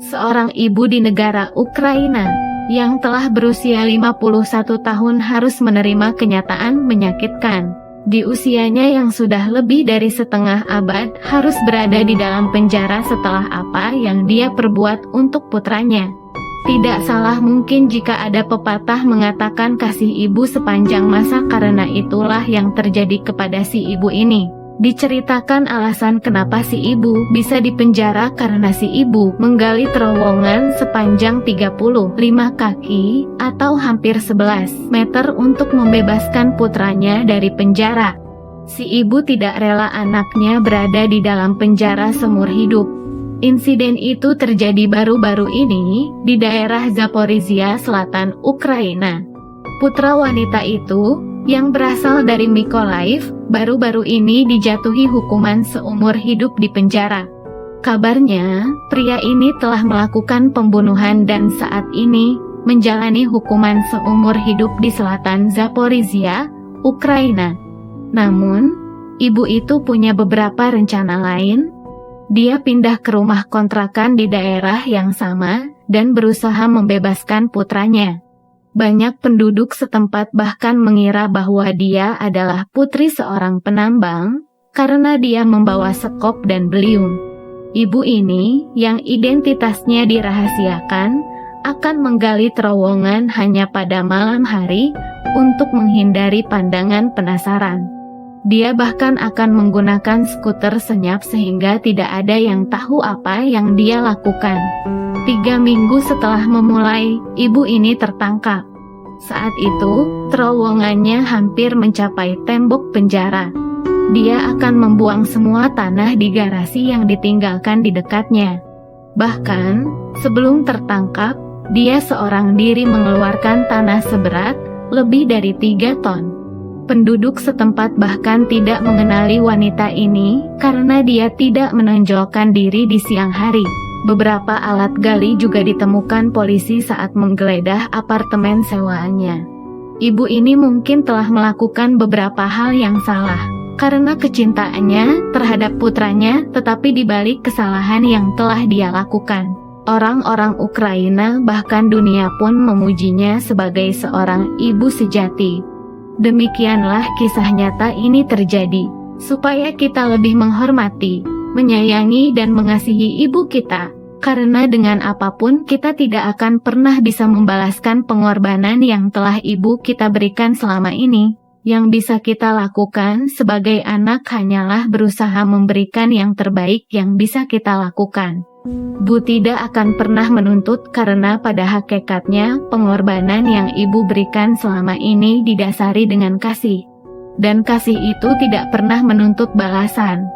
Seorang ibu di negara Ukraina yang telah berusia 51 tahun harus menerima kenyataan menyakitkan. Di usianya yang sudah lebih dari setengah abad harus berada di dalam penjara setelah apa yang dia perbuat untuk putranya. Tidak salah mungkin jika ada pepatah mengatakan kasih ibu sepanjang masa, karena itulah yang terjadi kepada si ibu ini. Diceritakan alasan kenapa si ibu bisa dipenjara karena si ibu menggali terowongan sepanjang 35 kaki atau hampir 11 meter untuk membebaskan putranya dari penjara. Si ibu tidak rela anaknya berada di dalam penjara seumur hidup. Insiden itu terjadi baru-baru ini di daerah Zaporizhia, selatan Ukraina. Putra wanita itu, yang berasal dari Mykolaiv, baru-baru ini dijatuhi hukuman seumur hidup di penjara. Kabarnya, pria ini telah melakukan pembunuhan dan saat ini menjalani hukuman seumur hidup di selatan Zaporizhia, Ukraina. Namun, ibu itu punya beberapa rencana lain. Dia pindah ke rumah kontrakan di daerah yang sama dan berusaha membebaskan putranya. Banyak penduduk setempat bahkan mengira bahwa dia adalah putri seorang penambang, karena dia membawa sekop dan beliung. Ibu ini, yang identitasnya dirahasiakan, akan menggali terowongan hanya pada malam hari untuk menghindari pandangan penasaran. Dia bahkan akan menggunakan skuter senyap sehingga tidak ada yang tahu apa yang dia lakukan. 3 minggu setelah memulai, ibu ini tertangkap. Saat itu, terowongannya hampir mencapai tembok penjara. Dia akan membuang semua tanah di garasi yang ditinggalkan di dekatnya. Bahkan, sebelum tertangkap, dia seorang diri mengeluarkan tanah seberat lebih dari 3 ton. Penduduk setempat bahkan tidak mengenali wanita ini karena dia tidak menonjolkan diri di siang hari. Beberapa alat gali juga ditemukan polisi saat menggeledah apartemen sewaannya. Ibu ini mungkin telah melakukan beberapa hal yang salah karena kecintaannya terhadap putranya, tetapi di balik kesalahan yang telah dia lakukan, orang-orang Ukraina bahkan dunia pun memujinya sebagai seorang ibu sejati. Demikianlah kisah nyata ini terjadi, supaya kita lebih menghormati, menyayangi dan mengasihi ibu kita, karena dengan apapun kita tidak akan pernah bisa membalaskan pengorbanan yang telah ibu kita berikan selama ini. Yang bisa kita lakukan sebagai anak hanyalah berusaha memberikan yang terbaik yang bisa kita lakukan. Bu tidak akan pernah menuntut karena pada hakikatnya pengorbanan yang ibu berikan selama ini didasari dengan kasih. Dan kasih itu tidak pernah menuntut balasan.